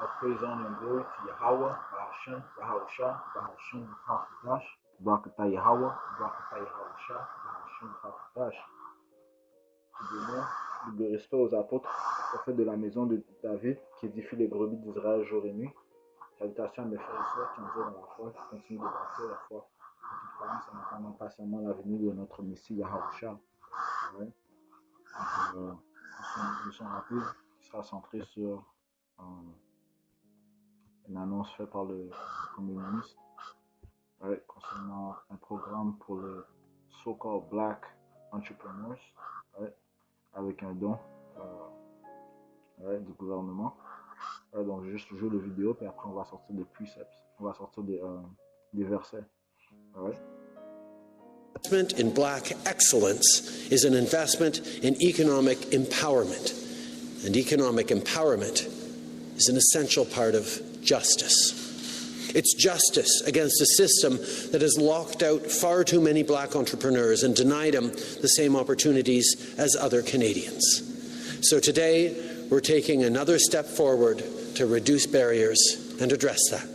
Our praise, honor, and glory to Yahweh, Bahashem, Bahawashah, Bahashem, Hafadash, Barakatah Yahweh, Barakatah Yahweh, Bahashem, Hafadash. Le respect aux apôtres, prophètes de la maison de David, qui édifient les brebis d'Israël jour et nuit. Salutations à mes frères et sœurs qui ont dans la foi, qui continuent de bâtir la foi. En toute croyance en attendant patiemment la venue de notre Messie Yahweh. Ouais. Une leçon rapide qui sera centrée sur une annonce faite par le Premier ministre concernant un programme pour les so-called black entrepreneurs avec un don du gouvernement. Donc juste jouer le vidéo puis après on va sortir des precepts, on va sortir des versets. Investment in black excellence is an investment in economic empowerment. And economic empowerment is an essential part of justice. It's justice against a system that has locked out far too many black entrepreneurs and denied them the same opportunities as other Canadians. So today, we're taking another step forward to reduce barriers and address that.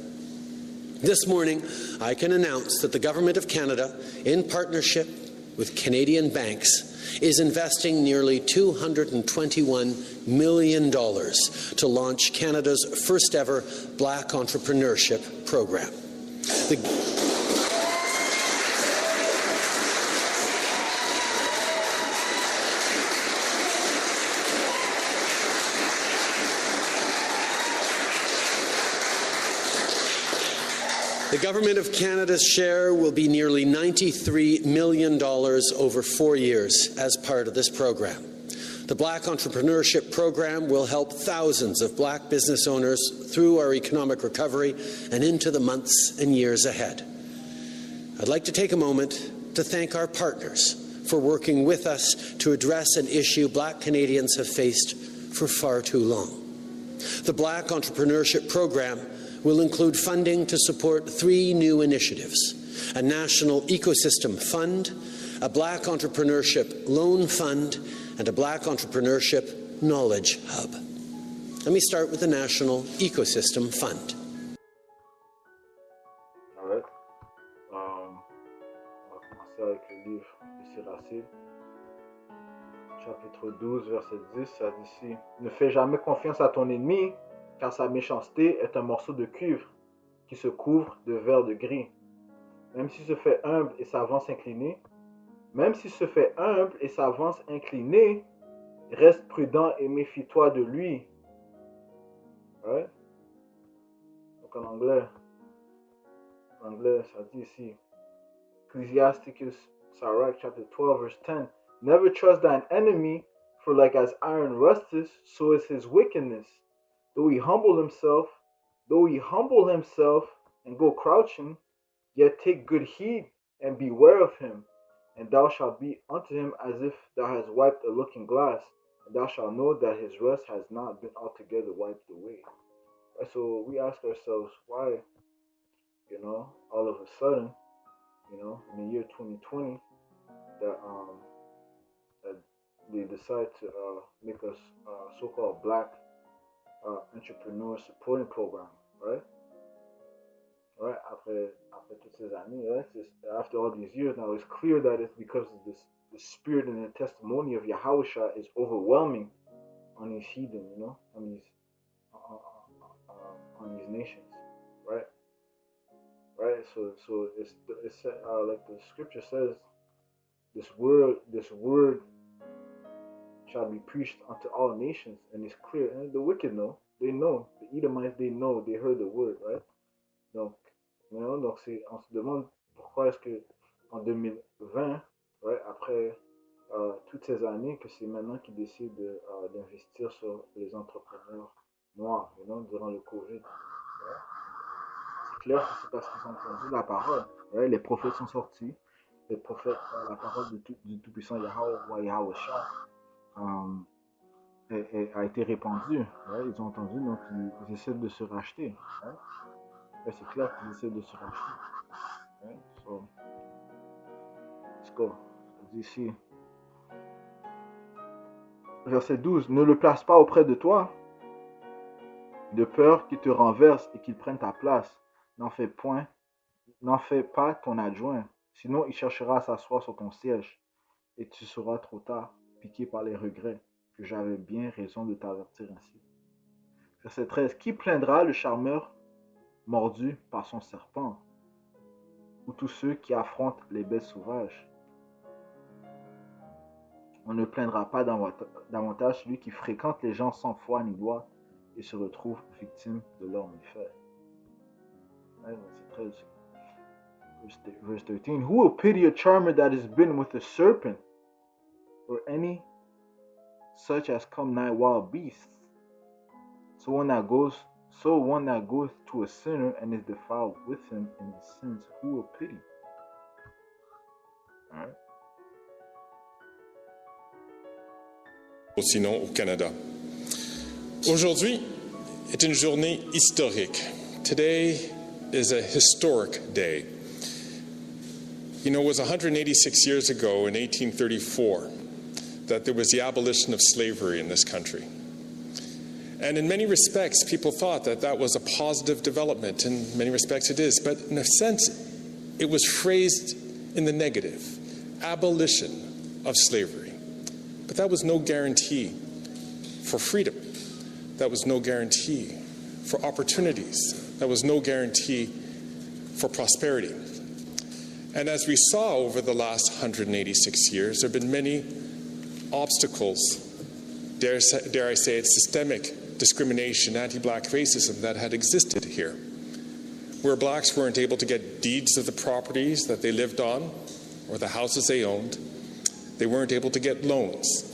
This morning, I can announce that the Government of Canada, in partnership with Canadian banks, is investing nearly $221 million to launch Canada's first ever Black Entrepreneurship Program. The Government of Canada's share will be nearly $93 million over 4 years as part of this program. The Black Entrepreneurship Program will help thousands of black business owners through our economic recovery and into the months and years ahead. I'd like to take a moment to thank our partners for working with us to address an issue black Canadians have faced for far too long. The Black Entrepreneurship Program will include funding to support 3 new initiatives: a national ecosystem fund, a Black Entrepreneurship loan fund, and a Black Entrepreneurship knowledge hub. Let me start with the National Ecosystem Fund. All right. On va commencer avec le livre de Siracide, chapitre 12, verset 10, ça dit ici: ne fais jamais confiance à ton ennemi, car sa méchanceté est un morceau de cuivre qui se couvre de verre de gris. Même s'il se fait humble et s'avance incliné, reste prudent et méfie-toi de lui. Ouais. Donc en anglais, ça dit ici, Ecclesiasticus, chapter 12, verse 10, never trust thine enemy, for like as iron rusteth, so is his wickedness. Though he humble himself and go crouching, yet take good heed and beware of him, and thou shalt be unto him as if thou hast wiped a looking glass, and thou shalt know that his rust has not been altogether wiped away. And so we ask ourselves, why, all of a sudden, in the year 2020, that they decide to make us so-called black entrepreneur supporting program, right? After toutes ces années, after all these years, now it's clear that it's because of the spirit and the testimony of Yahushua is overwhelming on these heathen, on these nations, right? So it's like the scripture says, this word shall be preached unto all nations, and it's clear. And the wicked know, they know. The Edomites, they know, they heard the word, right? Donc on se demande pourquoi est-ce que en 2020, après toutes ces années, que c'est maintenant qu'ils décident d'investir sur les entrepreneurs noirs, durant le Covid. Right? C'est clair que c'est parce qu'ils ont entendu la parole. Right? Les prophètes sont sortis, les prophètes, la parole du Tout-Puissant Yahweh a été répandue. Right? Ils ont entendu, donc ils essaient de se racheter. Right? C'est clair qu'ils essaient de se racheter. Right? So, let's go. Ça dit ici, verset 12, ne le place pas auprès de toi, de peur qu'il te renverse et qu'il prenne ta place. N'en fais pas ton adjoint, sinon il cherchera à s'asseoir sur ton siège, et tu seras trop tard, piqué par les regrets, que j'avais bien raison de t'avertir ainsi. Verset 13. Qui plaindra le charmeur mordu par son serpent, ou tous ceux qui affrontent les bêtes sauvages? On ne plaindra pas davantage celui qui fréquente les gens sans foi ni loi et se retrouve victime de leurs méfaits. Verset 13. Verse 13. Who will pity a charmer that has been with a serpent, or any such as come nigh wild beasts? So one that goes to a sinner and is defiled with him in his sins, who will pity? All right. Sinon au Canada. Aujourd'hui est une journée historique. Today is a historic day. You know, it was 186 years ago in 1834 that there was the abolition of slavery in this country. And in many respects, people thought that that was a positive development. In many respects it is. But in a sense, it was phrased in the negative. Abolition of slavery. But that was no guarantee for freedom. That was no guarantee for opportunities. That was no guarantee for prosperity. And as we saw over the last 186 years, there have been many obstacles, dare I say it, systemic discrimination, anti-black racism that had existed here, where blacks weren't able to get deeds of the properties that they lived on or the houses they owned. They weren't able to get loans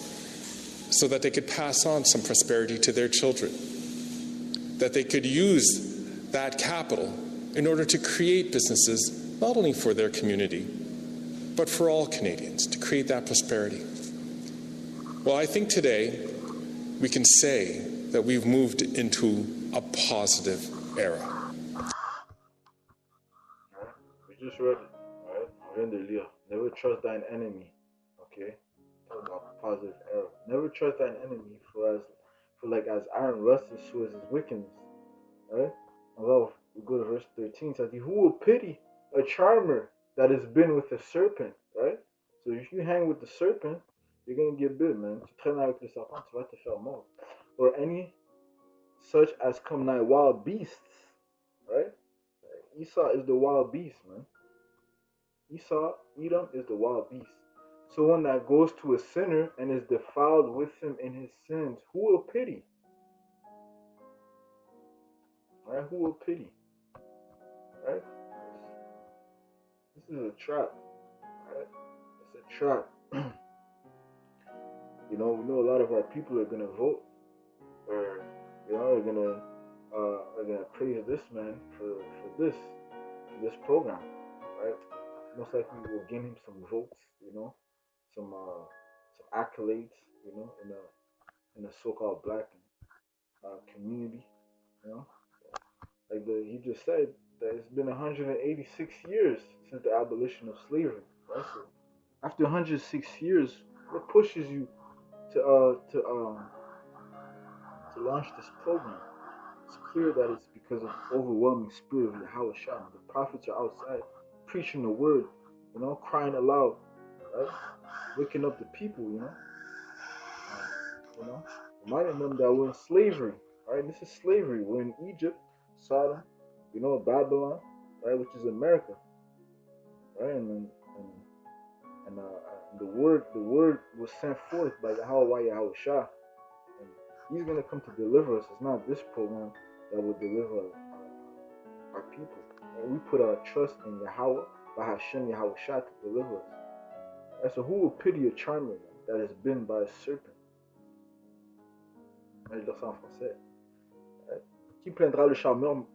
so that they could pass on some prosperity to their children, that they could use that capital in order to create businesses not only for their community, but for all Canadians, to create that prosperity. Well, I think today we can say that we've moved into a positive era. We just read it, right? On vient de lire. Never trust thine enemy. Okay? Talk about positive era. Never trust thine enemy, for like as iron rusts so is his wickedness. Right? Well, we go to verse 13. It says, who will pity a charmer that has been with a serpent? Right? So if you hang with the serpent, you're gonna get bit, man. Tu traînes avec le serpent, tu vas te faire mort. Or any such as come nigh wild beasts. Right? Esau is the wild beast, man. Edom is the wild beast. So one that goes to a sinner and is defiled with him in his sins, who will pity? Right? Who will pity? Right? This is a trap. Right? It's a trap. You know, we know a lot of our people are gonna vote, or you know, are gonna praise this man for this program, right? Most likely we'll gain him some votes, you know, some accolades, you know, in the so-called black community, you know. Like he just said that it's been 186 years since the abolition of slavery, right? So after 106 years, what pushes you to launch this program? It's clear that it's because of the overwhelming spirit of Yahweh Shah. The prophets are outside preaching the word, you know, crying aloud, right? Waking up the people, you know, reminding them that we're in slavery, right? This is slavery. We're in Egypt, Sodom, you know, Babylon, right, which is America, right? And the word was sent forth by Yahweh Shah, and He's gonna come to deliver us. It's not this program that will deliver our people. And we put our trust in Yahweh, by Hashem Yahweh Shah, to deliver us. Right, so who will pity a charmer that has been by a serpent? Je vais dire ça en français. Right? Qui plaindra le charmeur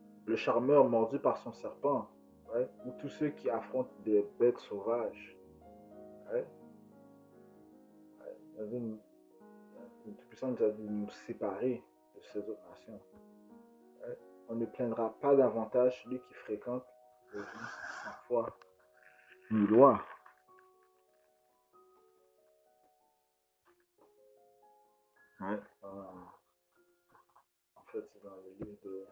mordu par son serpent? Right? Ou tous ceux qui affrontent des bêtes sauvages? Right? Le Tout-Puissant nous a dit de nous séparer de ces autres nations. Right? On ne plaindra pas davantage celui qui fréquente les gens sans foi ni loi. Right? En fait, c'est dans le livre de...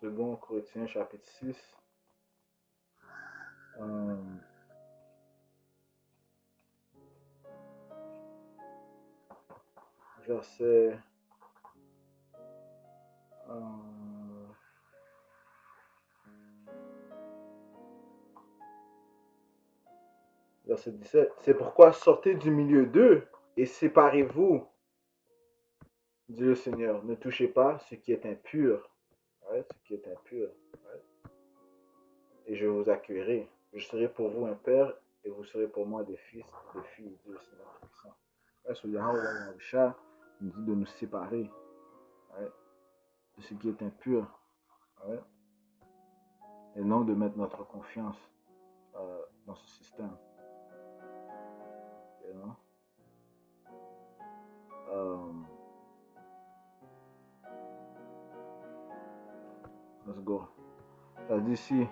Second Corinthiens chapitre 6, verset verset 17. C'est pourquoi sortez du milieu d'eux et séparez-vous, dit le Seigneur. Ne touchez pas ce qui est impur. Ouais, ce qui est impur. Ouais. Et je vous accueillerai. Je serai pour vous un père et vous serez pour moi des fils et des filles, dit le Seigneur Tout-Puissant. Ouais, sur Yahweh Yahweh nous dit de nous séparer, ouais, de ce qui est impur, ouais, et non de mettre notre confiance dans ce système. You know? Let's go. Ça dit ici,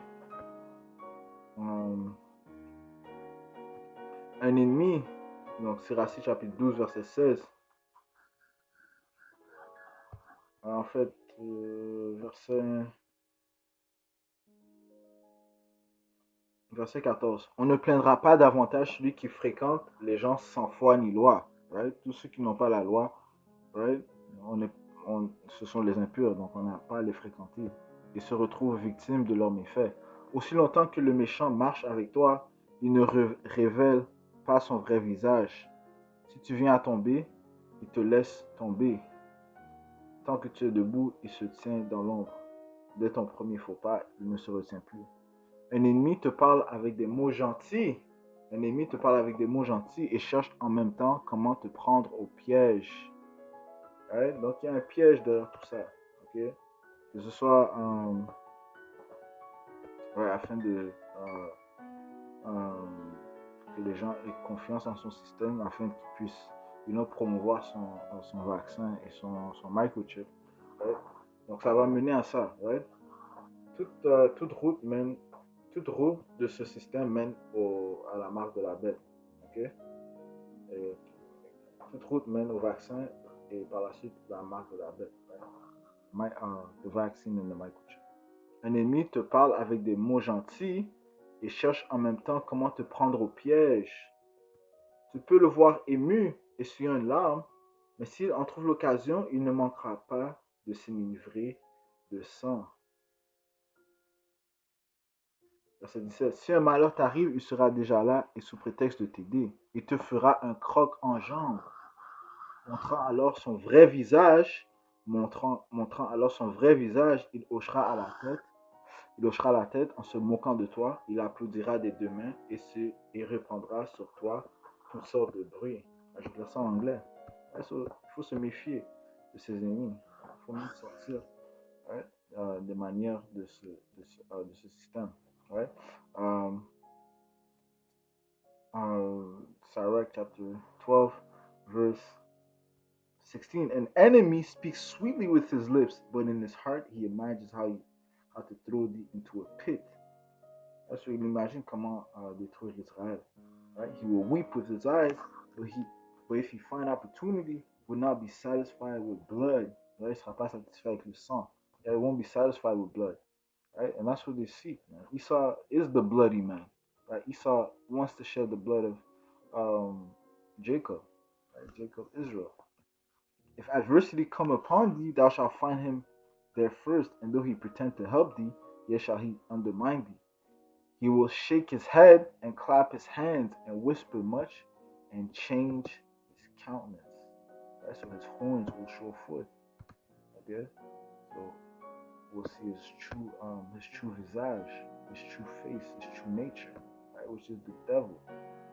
un ennemi, donc Siracide chapitre 12 verset 16. En fait, verset 14. On ne plaindra pas davantage celui qui fréquente les gens sans foi ni loi. Right? Tous ceux qui n'ont pas la loi, right? Ce sont les impurs, donc on n'a pas à les fréquenter. Ils se retrouvent victimes de leurs méfaits. Aussi longtemps que le méchant marche avec toi, il ne révèle pas son vrai visage. Si tu viens à tomber, il te laisse tomber. Tant que tu es debout, il se tient dans l'ombre. Dès ton premier faux pas, il ne se retient plus. Un ennemi te parle avec des mots gentils. Un ennemi te parle avec des mots gentils et cherche en même temps comment te prendre au piège. Right? Donc il y a un piège derrière tout ça. Okay? Que ce soit afin de que les gens aient confiance en son système, afin qu'ils puissent promouvoir son vaccin et son microchip. Right? Donc ça va mener à ça. Right? Toute route de ce système mène à la marque de la bête. Okay? Et toute route mène au vaccin et par la suite la marque de la bête. Right? The vaccine and the microchip. Un ennemi te parle avec des mots gentils et cherche en même temps comment te prendre au piège. Tu peux le voir ému, essuyant une larme, mais s'il en trouve l'occasion, il ne manquera pas de s'enivrer de sang. Verset 17. Si un malheur t'arrive, il sera déjà là et sous prétexte de t'aider. Il te fera un croc en jambe, montrant alors son vrai visage, il hochera la tête en se moquant de toi, il applaudira des deux mains et répandra sur toi toutes sortes de bruits. Je vais dire ça en anglais. Il faut se méfier de ses ennemis. Il faut même sortir des manières de ce système. Right? Sirach chapter 12, verse 16. An enemy speaks sweetly with his lips, but in his heart he imagines how to throw thee into a pit. That's what il imagine comment détruire l'Israël. Right? He will weep with his eyes, but if he find opportunity, will not be satisfied with blood. Right? Il ne sera pas satisfait avec le sang. It won't be satisfied with blood. Right? And that's what they seek. Man. Esau is the bloody man. Right? Esau wants to shed the blood of Jacob. Right? Jacob, Israel. If adversity come upon thee, thou shalt find him there first, and though he pretend to help thee, yet shall he undermine thee. He will shake his head and clap his hands and whisper much and change his countenance. Right? So his horns will show forth. Okay? So we'll see his true visage, his true face, his true nature, right? Which is the devil.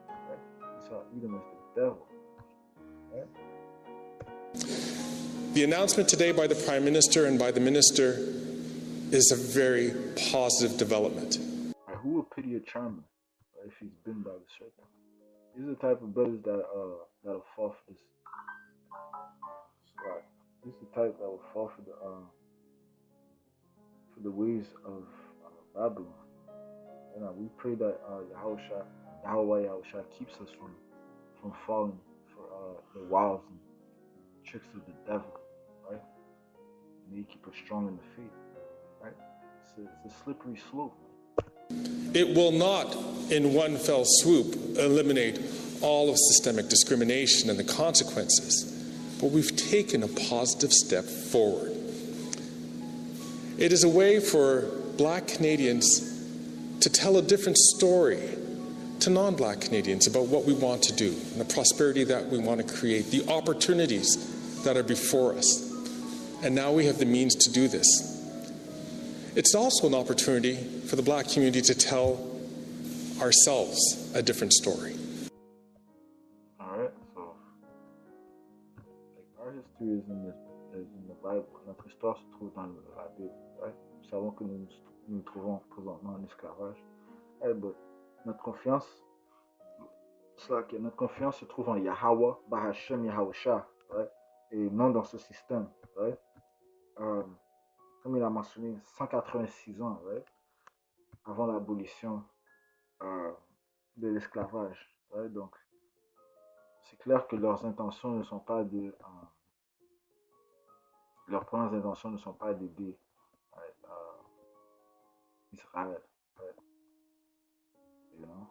Right? Esau, Edom is the devil. Right? The announcement today by the Prime Minister and by the Minister is a very positive development. Who will pity a charmer if he's bitten by the serpent? These are the type of brothers that'll fall for this. Right. These are the type that will fall for the ways of Babylon. And we pray that Yahweh keeps us from falling for the wiles and tricks of the devil, right? And they keep us strong in the faith, right? It's a slippery slope. It will not, in one fell swoop, eliminate all of systemic discrimination and the consequences, but we've taken a positive step forward. It is a way for Black Canadians to tell a different story to non-Black Canadians about what we want to do and the prosperity that we want to create, the opportunities that are before us. And now we have the means to do this. It's also an opportunity for the Black community to tell ourselves a different story. Alright, so our history is in the Bible. Notre histoire se trouve dans la Bible, right? Nous savons que nous nous trouvons présentement en esclavage. But notre confiance se trouve en Yahweh, Bahashem, Yahweh, right? Et non dans ce système, right? Comme il a mentionné, 186 ans, right? Avant l'abolition de l'esclavage, right? Donc, c'est clair que leurs intentions ne sont pas leurs premières intentions ne sont pas d'aider Israël, right? You know?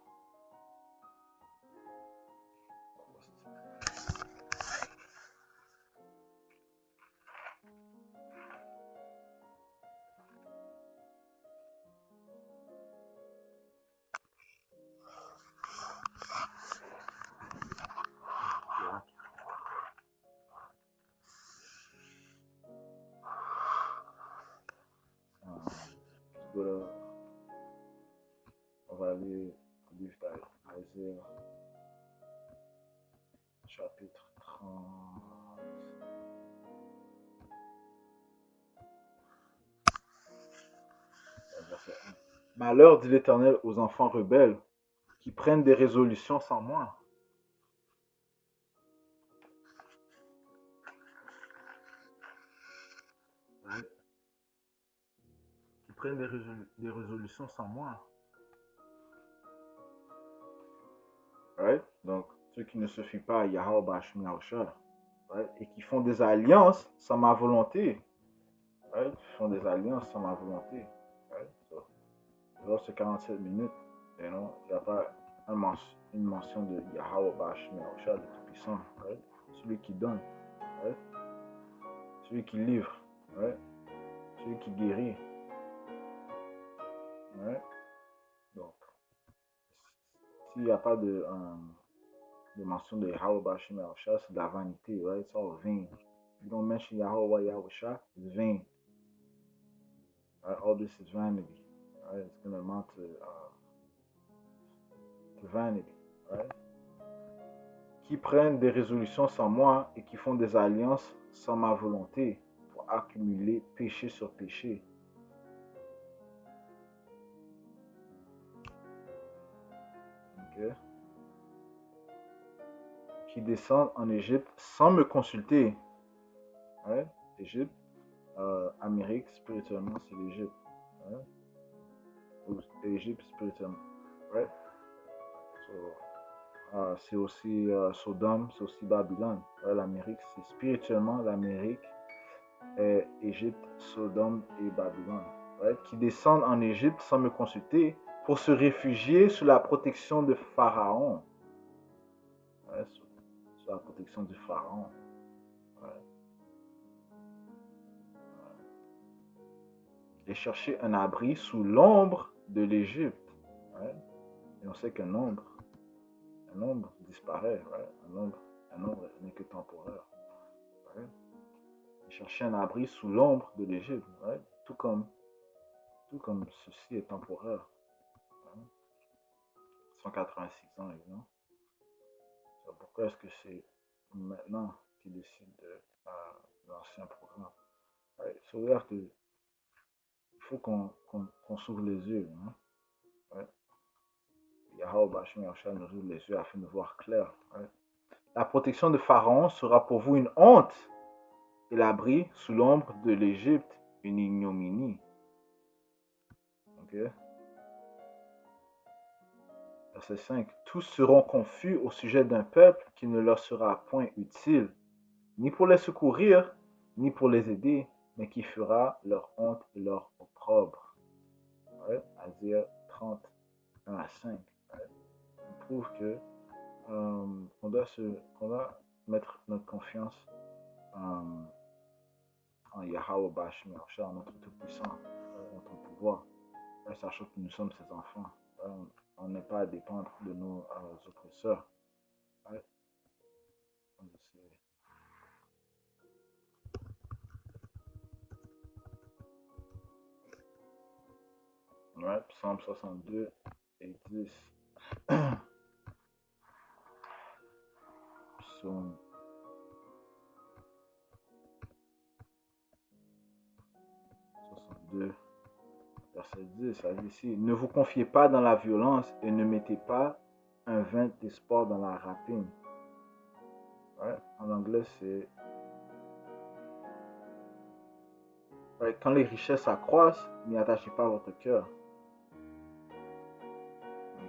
On va aller au livre d'Isiah, chapitre 30. Verset 1. Malheur, dit l'Éternel, aux enfants rebelles qui prennent des résolutions sans moi. Ouais. Qui prennent des résolutions sans moi. Right? Donc, ceux qui ne se fient pas à Yahweh Bashmi Yahushua, right? Et qui font des alliances sans ma volonté. Right? Qui font des alliances sans ma volonté. Right? So, dans ces 47 minutes, you know, il n'y a pas une mention de Yahweh Bashmi Yahushua, le Tout-Puissant. Right? Celui qui donne. Right? Celui qui livre. Right? Celui qui guérit. Right? Donc, s'il n'y a pas de mention de Yahweh Bashim Yahushua, c'est de la vanité, right? It's all vain. If you don't mention Yahweh Yahushua, it's vain. Right? All this is vanity. Right? It's going to amount to vanity. Right? Qui prennent des résolutions sans moi et qui font des alliances sans ma volonté pour accumuler péché sur péché. Okay. Qui descendent en Égypte sans me consulter. Right? Égypte, Amérique, spirituellement, c'est l'Égypte. Right? Égypte, spirituellement. Right? So, c'est aussi Sodome, c'est aussi Babylone. Right? L'Amérique, c'est spirituellement l'Amérique, Égypte, Sodome et Babylone. Right? Qui descendent en Égypte sans me consulter pour se réfugier sous la protection de Pharaon. Ouais, sous la protection du Pharaon. Ouais. Ouais. Et chercher un abri sous l'ombre de l'Égypte. Ouais. Et on sait qu'un ombre disparaît. Ouais. Un ombre n'est que temporaire. Ouais. Et chercher un abri sous l'ombre de l'Égypte. Ouais. Tout comme ceci est temporaire. 186 ans, évidemment. Pourquoi est-ce que c'est maintenant qu'ils décident de lancer So we have to, il faut qu'on s'ouvre les yeux. Hein? Ouais. Yahweh Bashim Yahshua nous ouvre les yeux afin de voir clair. Ouais. La protection de Pharaon sera pour vous une honte et l'abri sous l'ombre de l'Égypte une ignominie. Okay. Verset 5. Tous seront confus au sujet d'un peuple qui ne leur sera point utile, ni pour les secourir, ni pour les aider, mais qui fera leur honte et leur opprobre. Ouais. Isiah 30, 1 à 5. Ouais. On prouve que on doit mettre notre confiance en Yahweh Bashim Yahshua, en notre Tout-Puissant, en notre pouvoir, sachant que nous sommes ses enfants. On n'est pas à dépendre de nos oppresseurs. Ouais. Ouais, Psaume 62 et 10. Psaume 62, verset 10, ça dit ici, ne vous confiez pas dans la violence et ne mettez pas un vain espoir dans la rapine. Ouais, en anglais, c'est ouais, quand les richesses s'accroissent, n'y attachez pas votre cœur.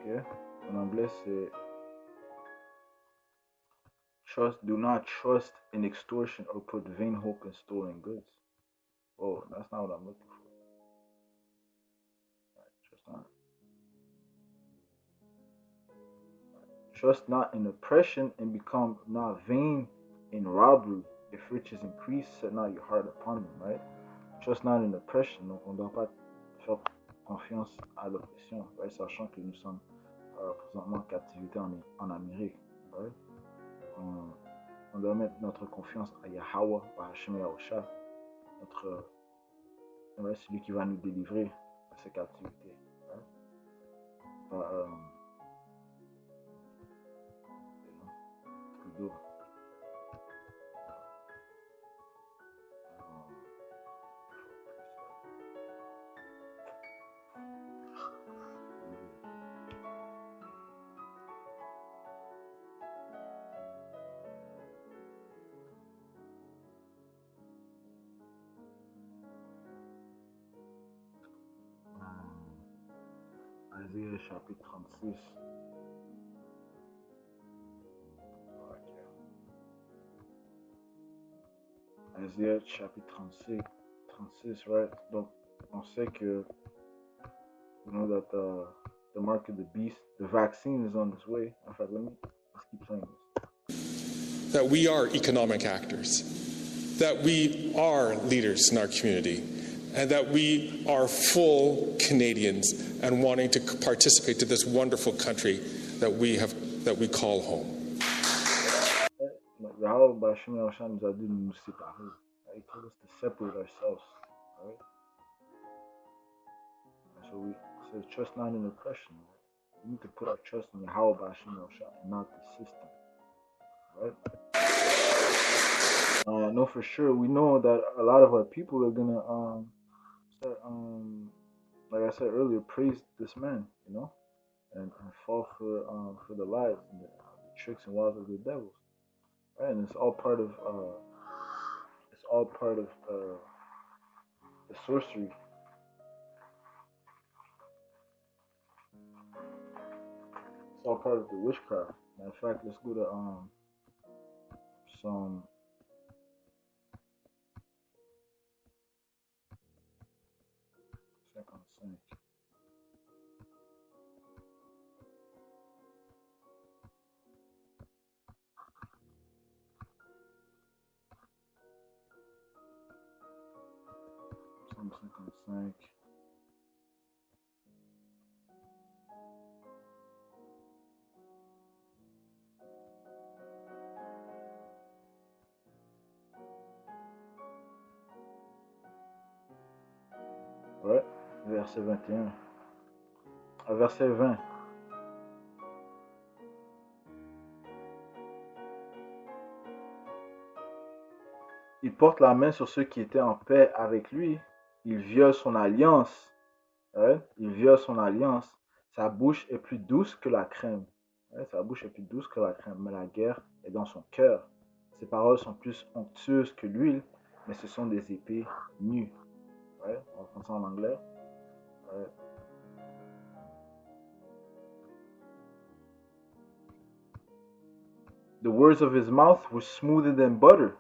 Okay? En anglais, c'est do not trust in extortion or put vain hope in stolen goods. Oh, that's not what I'm looking for. Trust not in oppression and become not vain in robbery. If riches increase, set not your heart upon them, right? Trust not in oppression. Donc, on ne doit pas faire confiance à l'oppression, right? Sachant que nous sommes présentement en captivité en Amérique, right? On doit mettre notre confiance à Yahweh, à Hashem Yahusha, celui qui va nous délivrer de ces captivités. Right? Isiah chapitre 36. Isiah chapitre 36, right? Donc, on sait que, you know, that the mark of the beast, the vaccine is on its way. In fact, let's keep playing this. That we are economic actors, that we are leaders in our community, and that we are full Canadians and wanting to participate to this wonderful country that we call home. Yahweh Bashim Yahshua nous a dit de nous séparer. He told us to separate ourselves. Right? So we say trust not in oppression. Right? We need to put our trust in Yahweh Bashim Yahshua and not the system. Right? I know for sure. We know that a lot of our people are gonna like I said earlier, praise this man, you know, and fall for the lies and the tricks and wiles of the devils. Right? And it's all part of the sorcery. It's all part of the witchcraft. Matter of fact, let's go to some second. Psaume 55. Ouais, verset 21. À verset 20. Il porte la main sur ceux qui étaient en paix avec lui. Il viole son alliance. Ouais. Il viole son alliance. Sa bouche est plus douce que la crème. Ouais. Sa bouche est plus douce que la crème, mais la guerre est dans son cœur. Ses paroles sont plus onctueuses que l'huile, mais ce sont des épées nues. Ouais. On va prendre ça en anglais. Ouais. The words of his mouth were smoother than butter.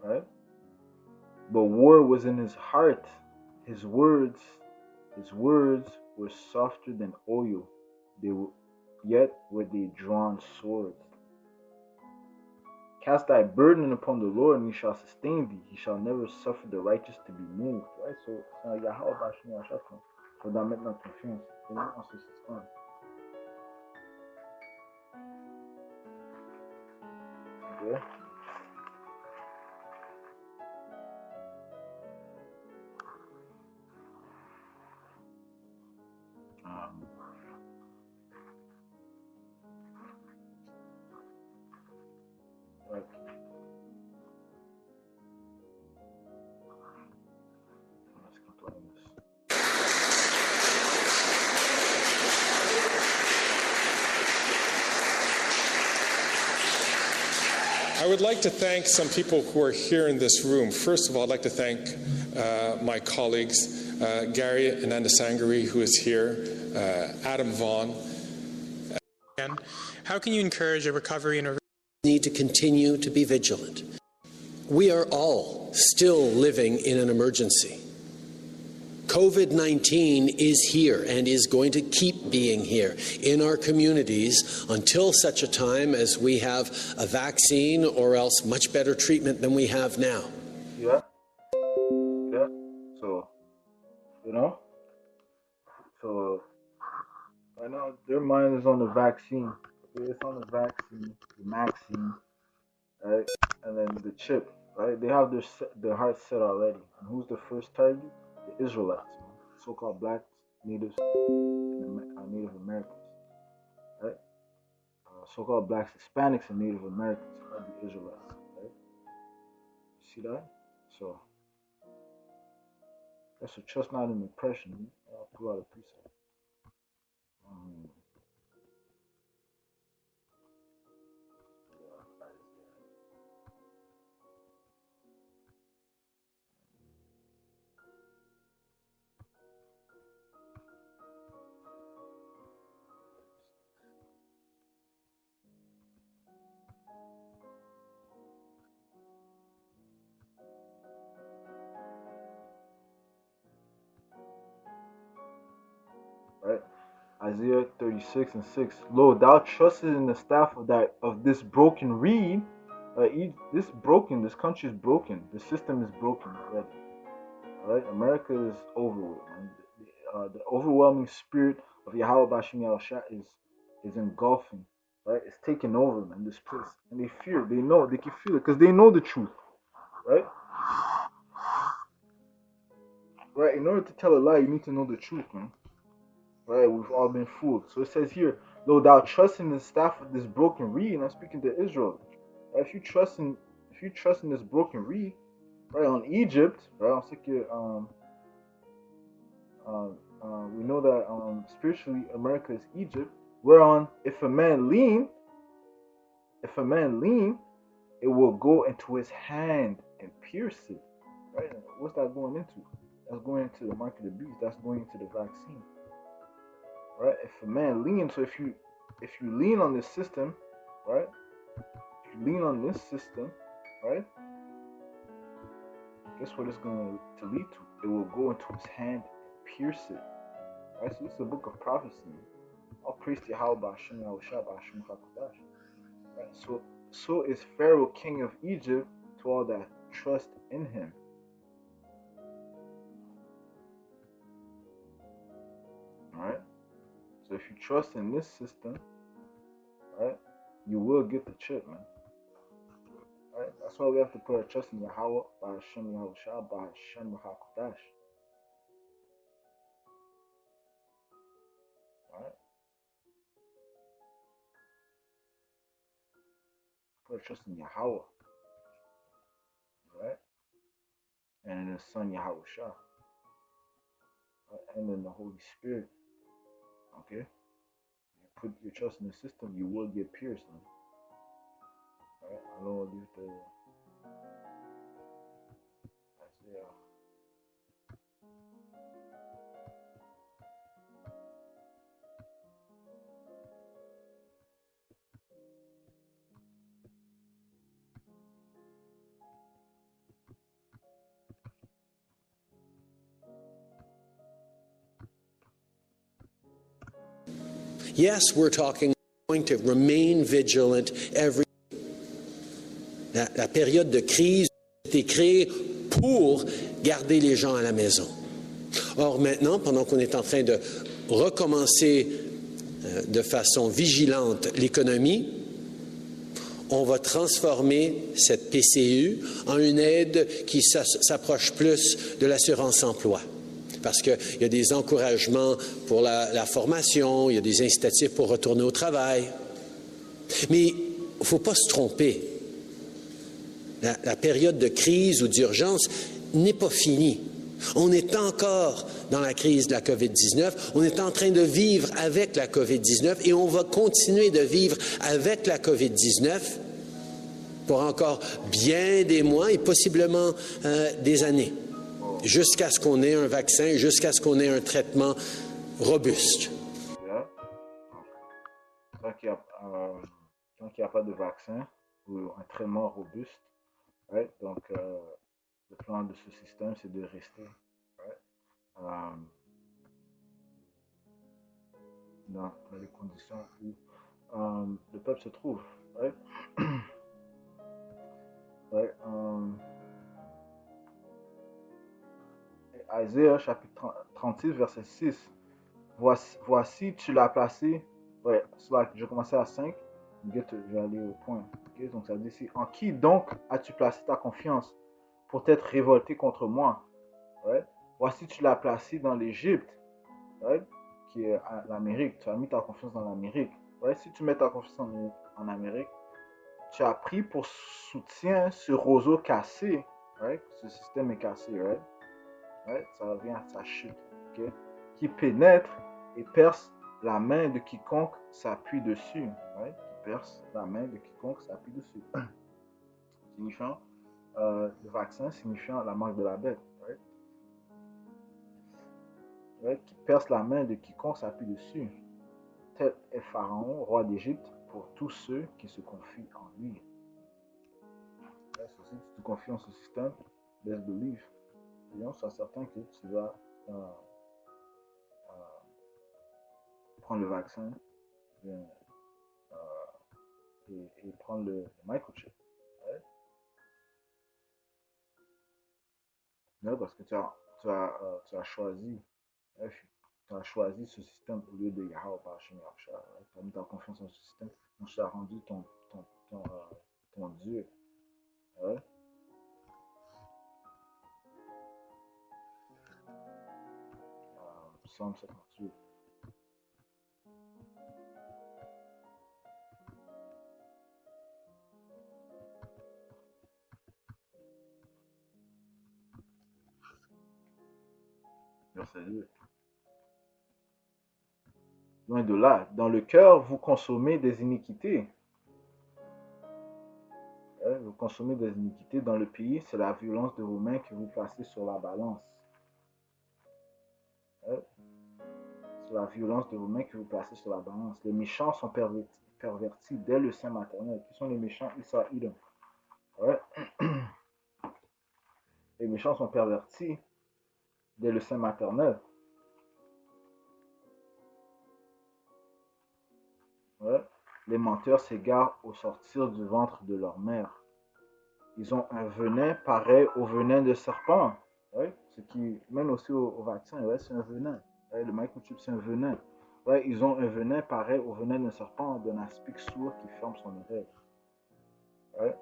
Right? But war was in his heart. His words were softer than oil. Yet were they drawn swords. Cast thy burden upon the Lord, and he shall sustain thee. He shall never suffer the righteous to be moved. Right? So, Yahweh Bashmi à chaque fois. Faudra mettre notre confiance. En ce système. Okay? Right. Let's keep playing this. I would like to thank some people who are here in this room. First of all, I'd like to thank my colleagues, Gary Anandasangari, who is here, Adam Vaughn. How can you encourage a recovery and a need to continue to be vigilant? We are all still living in an emergency. COVID-19 is here and is going to keep being here in our communities until such a time as we have a vaccine or else much better treatment than we have now. Yeah. Yeah. So, so right now their mind is on the vaccine. Okay, it's on the vaccine, the vaccine, right? And then the chip, right? They have their heart set already. And who's the first target? The Israelites, so-called blacks, natives, and Native Americans, right? So-called blacks, Hispanics, and Native Americans are the Israelites, right? See that? So that's a trust not an impression. I'll pull out a precept. Right? Isaiah 36:6. Lo, thou trusted in the staff of this broken reed. This country is broken. The system is broken already. Alright? America is over with, man. The overwhelming spirit of Yahweh Bashim Yahushua is engulfing. Right? It's taking over, man, this place. And they fear, they know, they can feel it, because they know the truth. Right? Right? In order to tell a lie, you need to know the truth, man. Right, we've all been fooled. So it says here, though thou trust in the staff of this broken reed, and I'm speaking to Israel. Right, if you trust in this broken reed, right, on Egypt, right, I'm thinking, we know that spiritually America is Egypt. Whereon if a man lean, it will go into his hand and pierce it. Right? What's that going into? That's going into the mark of the beast. That's going into the vaccine. Right? If a man leans, so if you lean on this system, right? If you lean on this system, right? Guess what it's going to lead to? It will go into his hand and pierce it. Right? So this is a book of prophecy. All praise to Yahweh Ba'ashem Yahushua Ba'ashem Hakodash. Right? So is Pharaoh, king of Egypt, to all that trust in him. Alright? So if you trust in this system, right, you will get the chip, man. Right? That's why we have to put our trust in Yahweh, Ba'ashem Yahushua, Ba'ashem Hakodash. Alright? Put our trust in Yahweh. Right? the Son Yahushua, and in the Holy Spirit. Okay, you put your trust in the system, you will get pierced. All right, allons lire the Isiah. Yes, we're talking going to remain vigilant every. La période de crise a été créée pour garder les gens à la maison. Or maintenant, pendant qu'on est en train de recommencer de façon vigilante l'économie, on va transformer cette PCU en une aide qui s'approche plus de l'assurance-emploi. Parce qu'il y a des encouragements pour la formation, il y a des incitatifs pour retourner au travail. Mais il ne faut pas se tromper. La période de crise ou d'urgence n'est pas finie. On est encore dans la crise de la COVID-19. On est en train de vivre avec la COVID-19 et on va continuer de vivre avec la COVID-19 pour encore bien des mois et possiblement des années, jusqu'à ce qu'on ait un vaccin, jusqu'à ce qu'on ait un traitement robuste. Yeah. Tant qu'il n'y a pas de vaccin ou un traitement robuste, right? Donc le plan de ce système, c'est de rester, right? Dans les conditions où le peuple se trouve. Right? Right? Isiah chapitre 36, verset 6. Voici, tu l'as placé. Ouais, je vais commencer à 5. Je vais aller au point. Okay? Donc ça dit ici, en qui donc as-tu placé ta confiance pour t'être révolté contre moi? Right? Voici, tu l'as placé dans l'Égypte, right? Qui est l'Amérique. Tu as mis ta confiance dans l'Amérique. Right? Si tu mets ta confiance en Amérique, tu as pris pour soutien ce roseau cassé. Right? Ce système est cassé. Right? Right? Ça revient à sa chute. Okay? Qui pénètre et perce la main de quiconque s'appuie dessus. Right? Qui perce la main de quiconque s'appuie dessus. Signifiant le vaccin, signifiant la marque de la bête. Right? Right? Qui perce la main de quiconque s'appuie dessus. Tel est Pharaon, roi d'Égypte, pour tous ceux qui se confient en lui. Right? So, si tu te confies en ce système, let's believe. Sois certain que tu vas prendre le vaccin et prendre le microchip. Ouais? Non, parce que tu as choisi, tu as choisi ce système au lieu de Yahweh par Hashem Yahushua. Tu as mis ta confiance en ce système, donc tu as rendu ton Dieu. Ouais? Psaume 58. Verset 2. Loin de là, dans le cœur, vous consommez des iniquités. Vous consommez des iniquités dans le pays, c'est la violence de vos mains que vous placez sur la balance. C'est la violence de vos mains que vous placez sur la balance. Les méchants sont pervertis dès le sein maternel. Qui sont les méchants? Isiah. Ouais. Les méchants sont pervertis dès le sein maternel. Ouais. Les menteurs s'égarent au sortir du ventre de leur mère. Ils ont un venin pareil au venin de serpent. Ouais. Ce qui mène aussi au vaccin. Ouais, c'est un venin. Ouais, le microchip, c'est un venin. Ouais, ils ont un venin pareil au venin d'un serpent, d'un aspic sourd qui ferme son oreille. Ouais.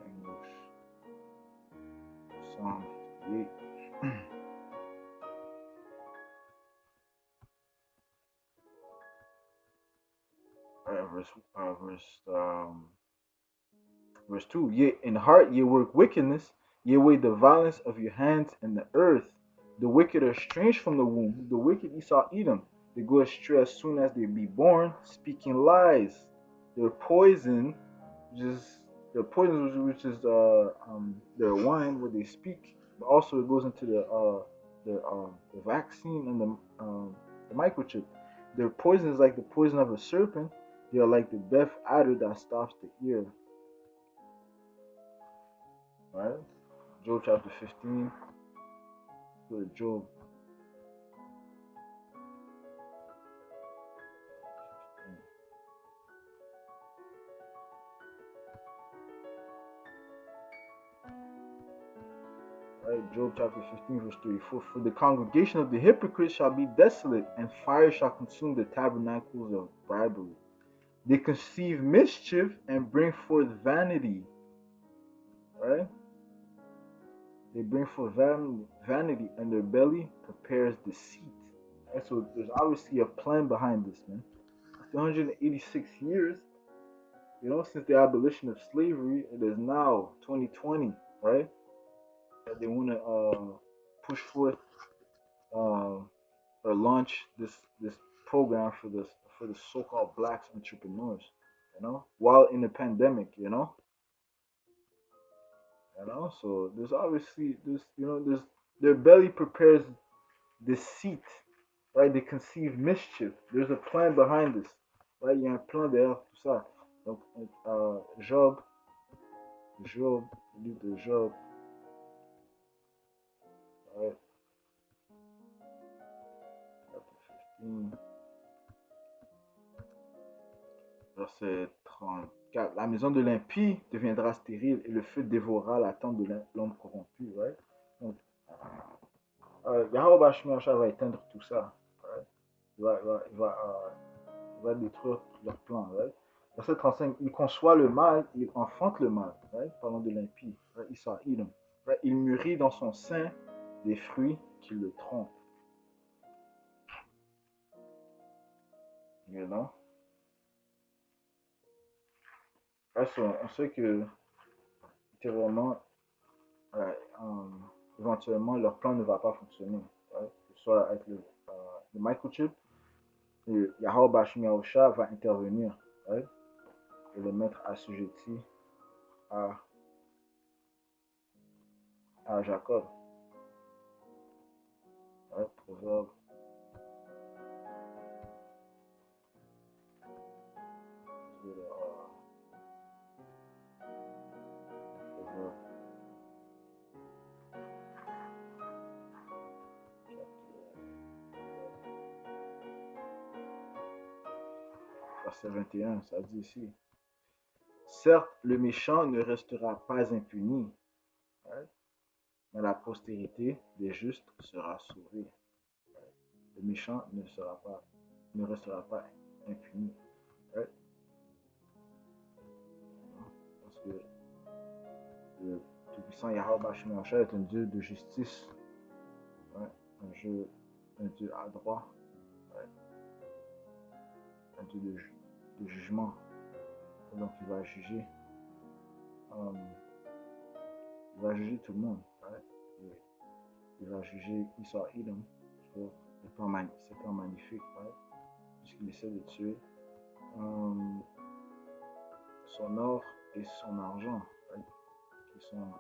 English. Psalm 58. Verse 2. Yet in heart ye work wickedness, ye weigh the violence of your hands in the earth. The wicked are estranged from the womb. The wicked Esau Edom. They go astray as soon as they be born, speaking lies. Their poison, which is their wine, what they speak. But also it goes into the vaccine and the microchip. Their poison is like the poison of a serpent. They are like the deaf adder that stops the ear. Right? Job chapter 15. Go to Job. Right, Job chapter 15, verse 34. For the congregation of the hypocrites shall be desolate, and fire shall consume the tabernacles of bribery. They conceive mischief and bring forth vanity. Right? They bring forth vanity, and their belly prepares deceit. Right? So there's obviously a plan behind this, man. After 186 years, since the abolition of slavery, it is now 2020, right? That they want to push forth or launch this program for the so-called black entrepreneurs, while in the pandemic, So there's obviously there's their belly prepares deceit, right? They conceive mischief. There's a plan behind this, right? Il y a un plan derrière tout ça. Donc Job, le livre de Job, right? Chapter 15, verset 34. La maison de l'impie deviendra stérile et le feu dévorera la tente de l'homme corrompu, right? Donc, Yahweh Bashmiacha va éteindre tout ça, right? Il va détruire leur plan, right? Verset 35, il conçoit le mal, il enfante le mal, right? Parlant de l'impie, right? Esau Edom, right? Il mûrit dans son sein des fruits qui le trompent. On sait que vraiment, éventuellement, leur plan ne va pas fonctionner. Right? Que ce soit avec le microchip, Yahweh Bashmi Aosha va intervenir, right? Et les mettre assujettis à Jacob. Right? Proverbe. Verset 21, ça dit ici. Certes, le méchant ne restera pas impuni, right? Mais la postérité des justes sera sauvée. Right? Le méchant ne restera pas impuni. Right? Parce que le Tout-Puissant Yahweh Bashmiacha est un Dieu de justice, right? Un Dieu à droit, right? Un Dieu de jugement. Donc il va juger tout le monde, right? Il va juger Esau Edom pour ses plans magnifiques, right? Puisqu'il essaie de tuer son or et son argent, right? Qui sont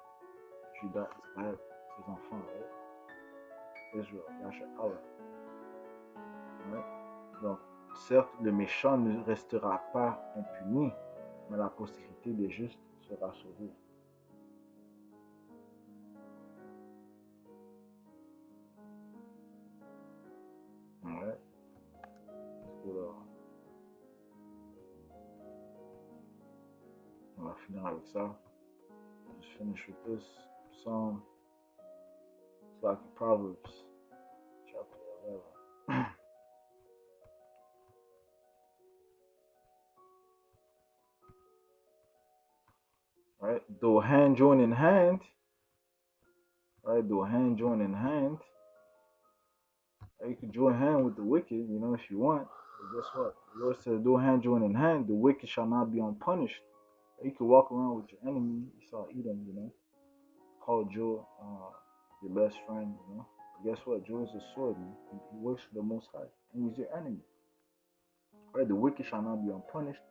Judas, Israël, ses enfants, right? Israël, Yahshua, right? Donc certes, le méchant ne restera pas impuni, mais la postérité des justes sera sauvée. Ouais. On va finir avec ça. Just finish with this psalm. It's like Proverbs, chapter 11. Right? Though hand join in hand, right? Though hand join in hand, right? You can join hand with the wicked, if you want. So guess what? The Lord said, "Though hand join in hand, the wicked shall not be unpunished." You could walk around with your enemy. You saw Edom, you know, call Joe your best friend, you know. But guess what? Joe is a sword, man. He works for the Most High, and he's your enemy. Right? The wicked shall not be unpunished,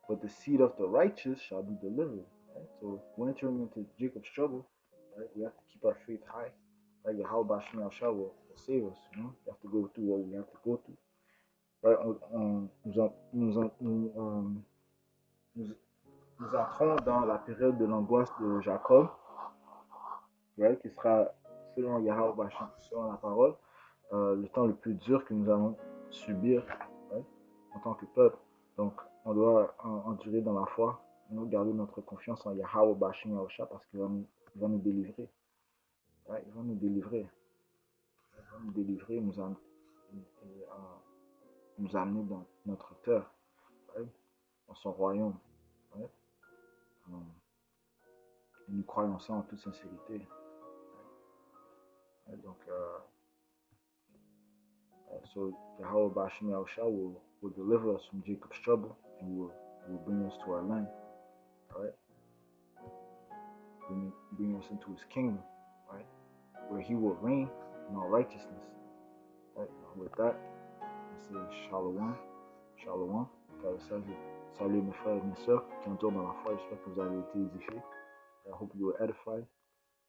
but the seed of the righteous shall be delivered. Right? So when entering into Jacob's trouble, right, we have to keep our faith high. Right? Yahweh Bashim Yahshua will save us. You know, we have to go through what we have to go through. Right? Nous entrons dans la période de l'angoisse de Jacob, right, qui sera, selon Yahweh Bashim, selon la parole, le temps le plus dur que nous allons subir, right, en tant que peuple. Donc, on doit endurer dans la foi, nous garder notre confiance en Yahweh Bashim Yahshua parce qu'il va nous délivrer. Right? Il va nous délivrer. Il va nous délivrer, nous amener dans notre terre, right? Dans son royaume. Right? Nous croyons ça en toute sincérité. Right? Donc, so Yahweh Bashim Yahshua will deliver us from Jacob's trouble and will bring us to our land. Right? Bring us into his kingdom, right? Where he will reign in all righteousness. Right? With that, I say Shalom. Shalom. Salut mes frères et mes sœurs qui entourent dans la foi. J'espère que vous avez été édifiés. I hope you were edified.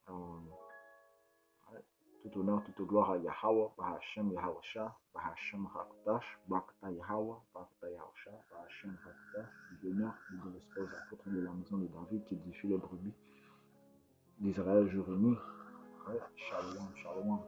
Right? Tout honneur, toute gloire à Yahweh, Bahashem Yahweh Shah, Bahashem Hakodash, Bakata Yahweh, Bakata Yahweh Shah, Bahashem Hakodash, du bonheur de l'espoir apôtre de la maison de David qui édifie les brebis d'Israël jour et nuit. Ouais, Shalom, Shalom.